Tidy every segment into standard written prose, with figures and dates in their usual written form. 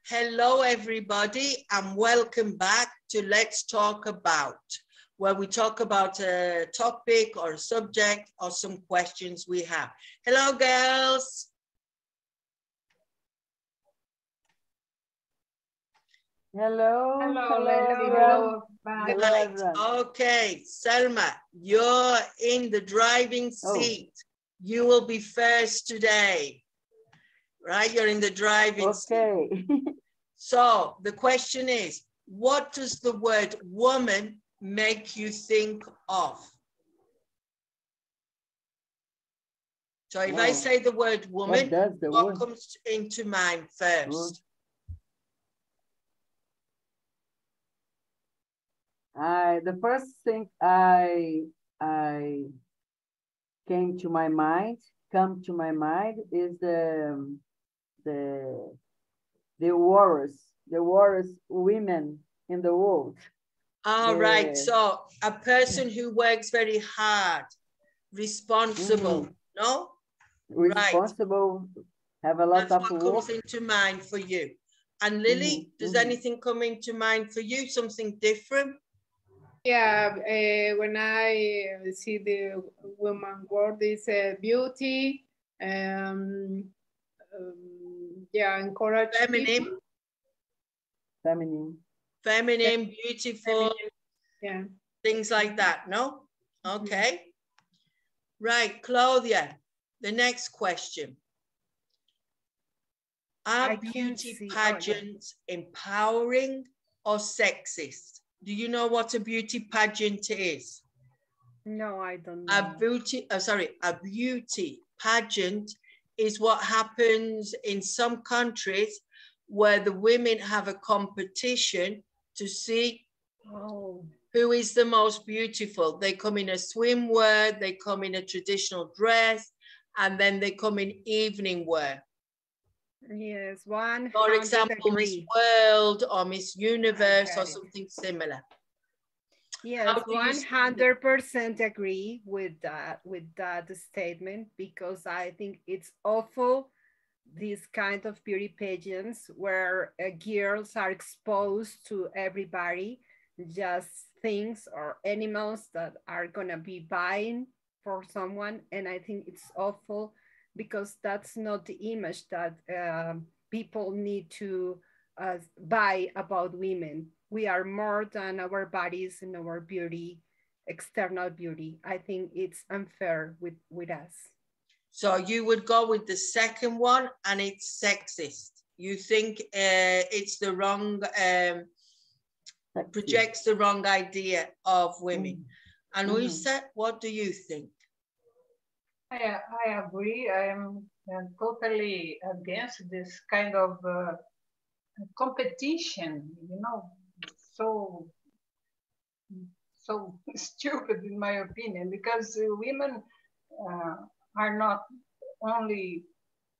Hello, everybody, and welcome back to Let's Talk About, where we talk about a topic or a subject or some questions we have. Hello, girls. Hello. Hello, Everyone. hello. Right. Okay, Selma, you're in the driving seat. You will be first today. Right? You're in the driving seat. So the question is, what does the word woman make you think of? So if I say the word woman, what comes into mind first? The first thing I come to my mind is the worst women in the world. All right. So a person who works very hard, responsible, no? Responsible, have a lot of work. That's what comes into mind for you. And Lily, does anything come into mind for you? Something different? Yeah, when I see the woman word is beauty, yeah, encourage feminine. Feminine, beautiful, yeah, things like that, no? Okay. Right, Claudia, the next question. Are beauty pageants empowering or sexist? Do you know what a beauty pageant is? No, I don't know. A beauty pageant is what happens in some countries where the women have a competition to see who is the most beautiful. They come in a swimwear, they come in a traditional dress, and then they come in evening wear. Yes, one. For example, Miss World or Miss Universe or something similar. Yes, 100% agree with that statement, because I think it's awful, these kind of beauty pageants where girls are exposed to everybody, just things or animals that are gonna be buying for someone, and I think it's awful because that's not the image that people need to buy about women. We are more than our bodies and our beauty, external beauty. I think it's unfair with us. So you would go with the second one, and it's sexist. You think it's the wrong, projects the wrong idea of women. And Luza, what do you think? I agree. I am totally against this kind of competition, you know, so stupid in my opinion, because women are not only,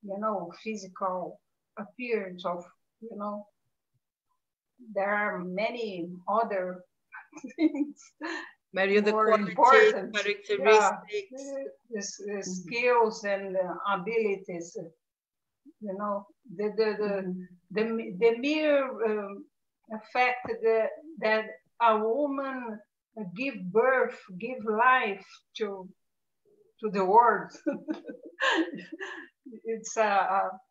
you know, physical appearance of, you know, there are many other things. Many other qualities, characteristics, skills and abilities. You know, the mere fact that a woman give birth, give life to the world, it's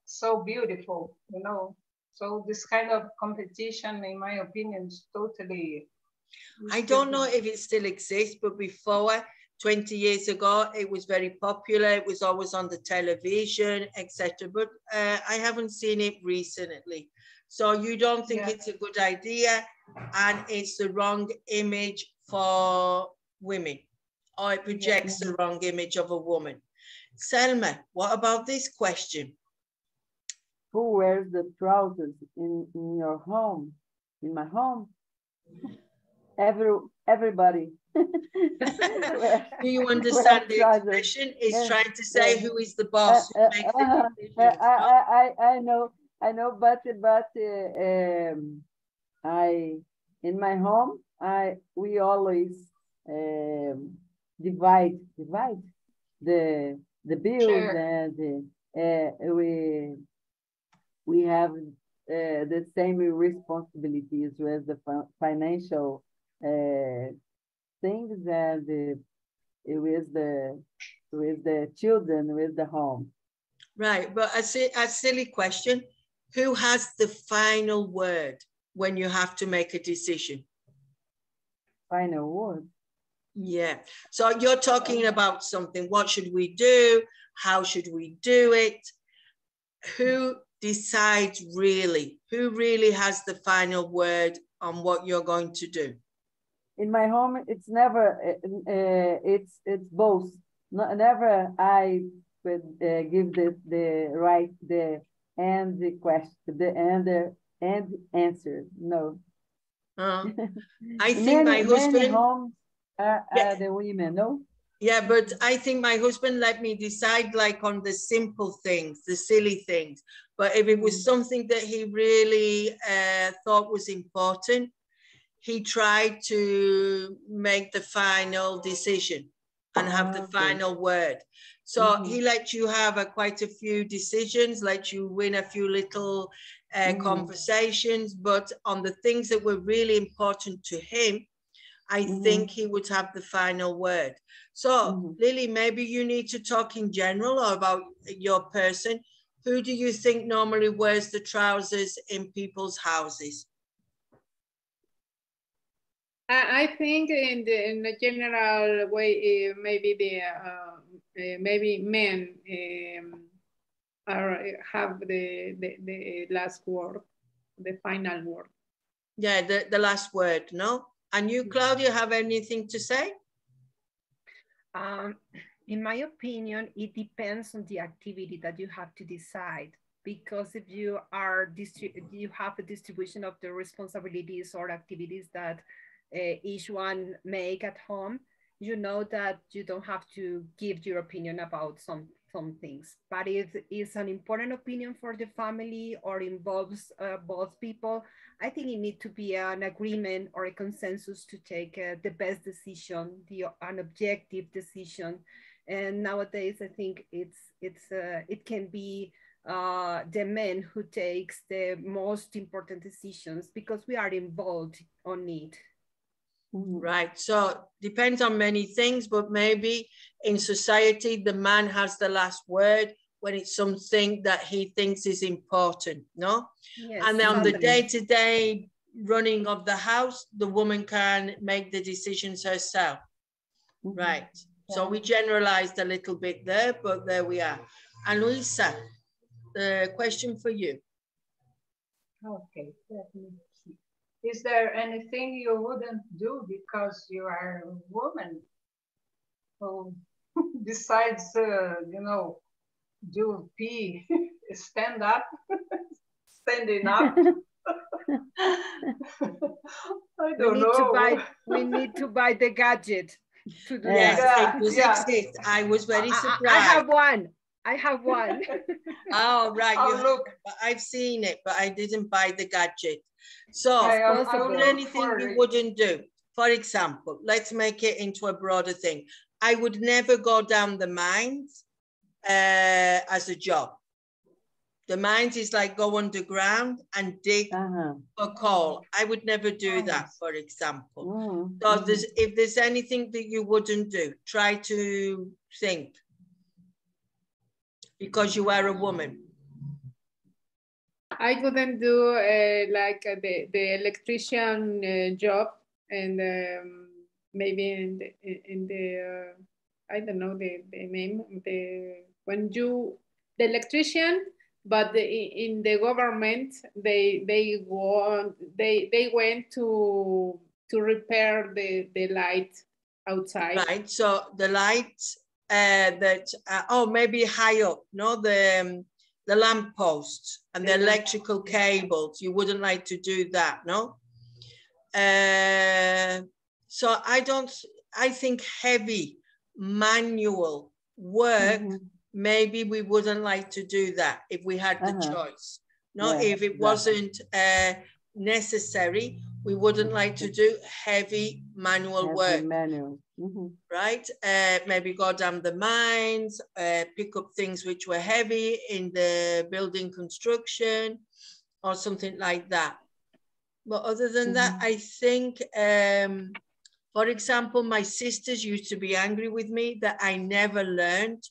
so beautiful, you know. So this kind of competition, in my opinion, is totally. I don't know if it still exists, but before, 20 years ago, it was very popular. It was always on the television, etc. But I haven't seen it recently. So you don't think it's a good idea, and it's the wrong image for women, or it projects the wrong image of a woman. Selma, what about this question? Who wears the trousers in your home? In my home? Everybody. Do you understand the expression? It's trying to say who is the boss, who makes the decisions. I know, but in my home, we always divide the bills and we have the same responsibilities with the financial things and with the children, with the home. Right, but a silly question. Who has the final word when you have to make a decision? Final word? Yeah, so you're talking about something. What should we do? How should we do it? Who decides really? Who really has the final word on what you're going to do? In my home, it's never, it's both. Never I would give the right, the question, and answer. No. I think my husband. Many homes are the women, no? Yeah, but I think my husband let me decide like on the simple things, the silly things. But if it was something that he really thought was important, he tried to make the final decision and have the final word. So he let you have quite a few decisions, let you win a few little conversations, but on the things that were really important to him, I think he would have the final word. So Lily, maybe you need to talk in general or about your person. Who do you think normally wears the trousers in people's houses? I think in the general way, maybe maybe men have the last word, the final word. Yeah, the last word, no? And you, Claudia, have anything to say? In my opinion, it depends on the activity that you have to decide. Because if you have a distribution of the responsibilities or activities that each one make at home, you know that you don't have to give your opinion about some things. But if it's an important opinion for the family or involves both people, I think it needs to be an agreement or a consensus to take the best decision, an objective decision. And nowadays, I think it can be the man who takes the most important decisions because we are involved on it. Right, so depends on many things, but maybe in society, the man has the last word when it's something that he thinks is important, no? Yes, and then on the day-to-day running of the house, the woman can make the decisions herself. Right, so we generalized a little bit there, but there we are. And Luza, the question for you. Okay, let me see. Is there anything you wouldn't do because you are a woman? So besides, you know, do pee, stand up, standing up. I don't know. We need to buy the gadget to do yes, that. it does exist. I was very surprised. I have one. Oh, right. Oh, look. I've seen it, but I didn't buy the gadget. So, anything you wouldn't do? For example, let's make it into a broader thing. I would never go down the mines as a job. The mines is like go underground and dig for coal. I would never do that, for example. So if there's anything that you wouldn't do, try to think. Because you are a woman. I couldn't do like the electrician job, and maybe in the I don't know the name, the electrician, but in the government they went to repair the light outside. Right. So the lights that maybe high up, no, the lamp posts and the electrical cables. You wouldn't like to do that, no? So I think heavy manual work, maybe we wouldn't like to do that if we had the choice. No, if it wasn't necessary, we wouldn't like to do heavy manual work. right? Maybe go down the mines, pick up things which were heavy in the building construction or something like that. But other than that, I think, for example, my sisters used to be angry with me that I never learned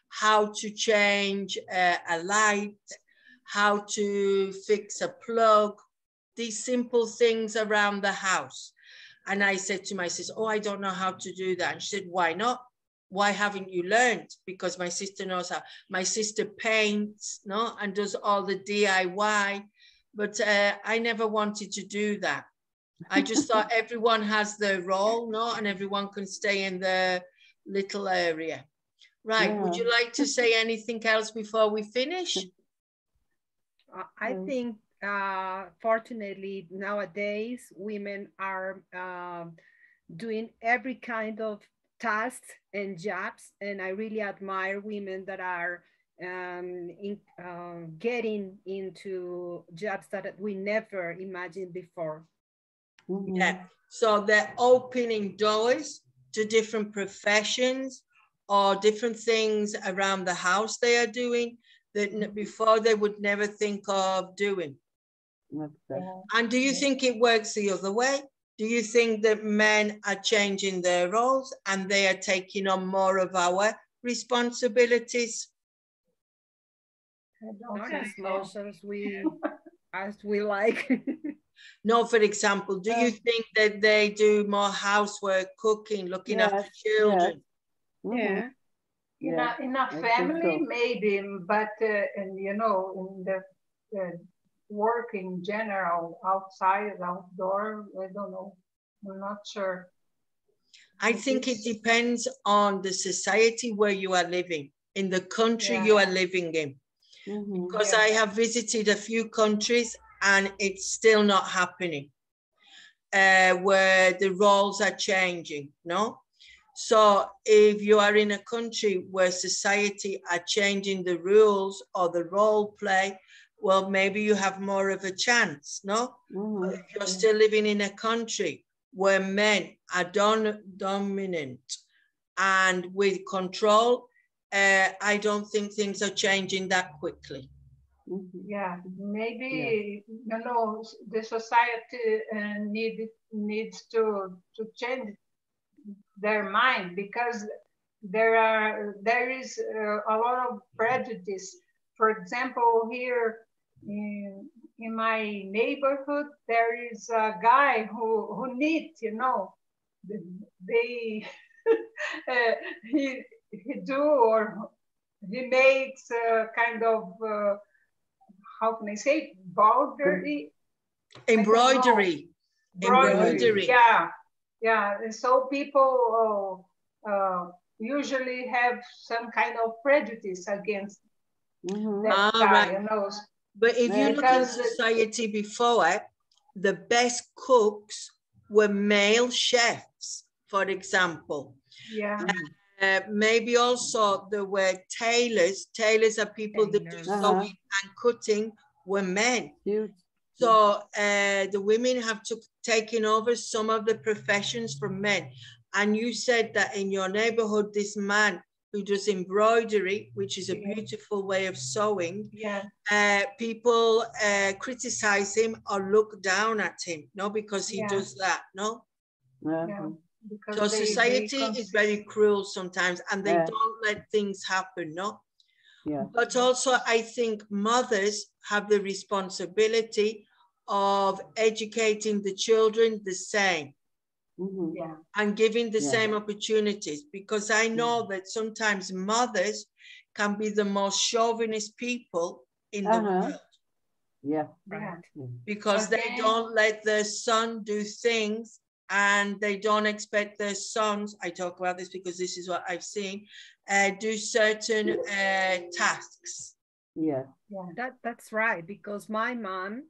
how to change a light, how to fix a plug, these simple things around the house. And I said to my sister, oh, I don't know how to do that. And she said, why not? Why haven't you learned? Because my sister knows how. My sister paints, no, and does all the DIY. But I never wanted to do that. I just thought everyone has their role, no, and everyone can stay in their little area. Right. Would you like to say anything else before we finish? I think, fortunately, nowadays, women are doing every kind of tasks and jobs. And I really admire women that are getting into jobs that we never imagined before. Yeah, so they're opening doors to different professions or different things around the house they are doing that before they would never think of doing. And do you think it works the other way? Do you think that men are changing their roles and they are taking on more of our responsibilities? Not as much as we like. No, for example, do you think that they do more housework, cooking, looking after children? Yeah. In a family, maybe, but and you know, in the work in general, outside, outdoor, I don't know. I'm not sure. I think it depends on the society where you are living, in the country you are living in. Because I have visited a few countries and it's still not happening, where the roles are changing, no? So if you are in a country where society are changing the rules or the role play, well, maybe you have more of a chance, no? But if you're still living in a country where men are dominant and with control, I don't think things are changing that quickly. Yeah, maybe, you know, the society needs to change their mind, because there is a lot of prejudice. For example, here in my neighborhood, there is a guy who knits, you know, they he do, or he makes a kind of how can I say, embroidery. Yeah. And so people usually have some kind of prejudice against that guy, right. you know. But if you look in society before, the best cooks were male chefs, for example. Yeah. Maybe also there were tailors. Tailors are people that do sewing and cutting, were men. So the women have taken over some of the professions from men. And you said that in your neighborhood, this man who does embroidery, which is a beautiful way of sewing, people criticize him or look down at him, no, because he does that, no? So society is very cruel sometimes, and they don't let things happen, no? But also I think mothers have the responsibility of educating the children the same. And giving the same opportunities, because I know that sometimes mothers can be the most chauvinist people in the world. Because they don't let their son do things, and they don't expect their sons, I talk about this because this is what I've seen, do certain tasks. That's right, because my mom,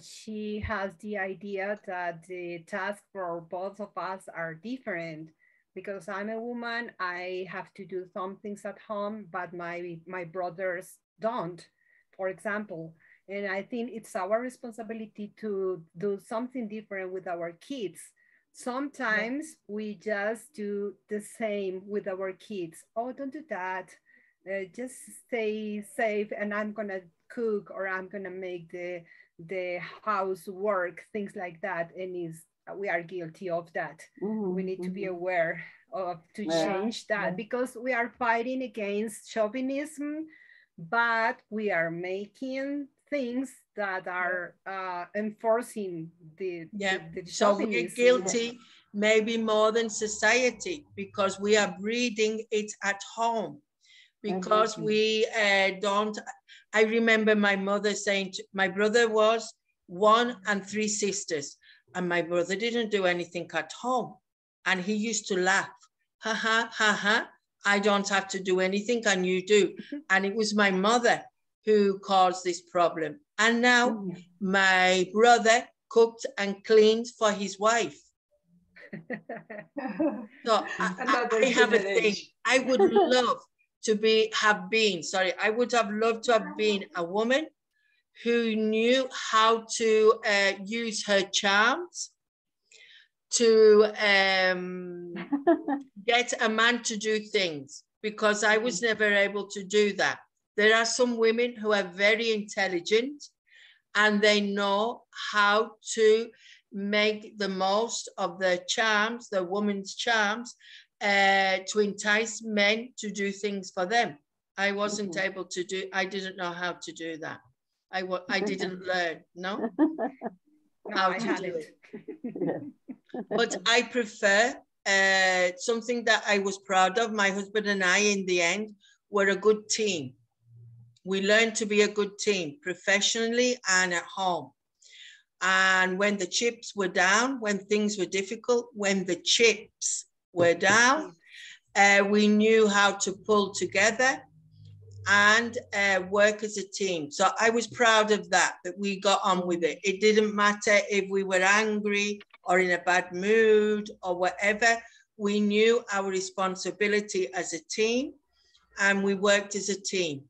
she has the idea that the tasks for both of us are different. Because I'm a woman, I have to do some things at home, but my brothers don't, for example. And I think it's our responsibility to do something different with our kids, Sometimes we just do the same with our kids. Oh, don't do that. Just stay safe, and I'm gonna cook, or I'm gonna make the housework, things like that. And we are guilty of that. We need to be aware of to change that, because we are fighting against chauvinism, but we are making things that are enforcing the so we're guilty maybe more than society, because we are breeding it at home, because we don't. I remember my mother saying my brother was 1 and 3 sisters, and my brother didn't do anything at home, and he used to laugh, ha ha ha ha, I don't have to do anything and you do. And it was my mother who caused this problem. And now my brother cooked and cleaned for his wife. So I have a thing. I would love to I would have loved to have been a woman who knew how to use her charms to get a man to do things, because I was never able to do that. There are some women who are very intelligent and they know how to make the most of their charms, the woman's charms, to entice men to do things for them. I wasn't able to do, I didn't know how to do that. I didn't learn, no? How to do it. But I prefer something that I was proud of. My husband and I, in the end, were a good team. We learned to be a good team, professionally and at home. And when the chips were down, when things were difficult, when the chips were down, we knew how to pull together and work as a team. So I was proud of that we got on with it. It didn't matter if we were angry or in a bad mood or whatever. We knew our responsibility as a team, and we worked as a team,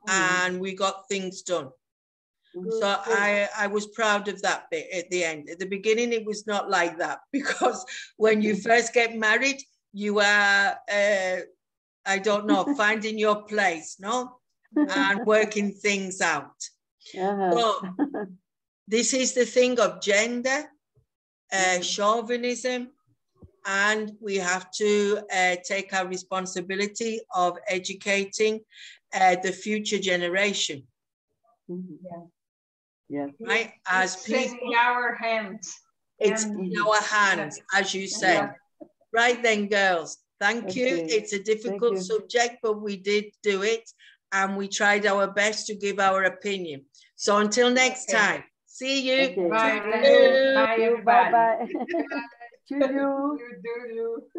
and we got things done. So I was proud of that bit at the end. At the beginning, it was not like that, because when you first get married, you are, I don't know, finding your place, no? And working things out. So this is the thing of gender, chauvinism, and we have to take our responsibility of educating the future generation. Right? As people, in our hands. It's in our hands, as you said. Right then, girls. Thank you. It's a difficult subject, but we did do it, and we tried our best to give our opinion. So until next time, see you. Bye. Bye, everybody. Bye. To you.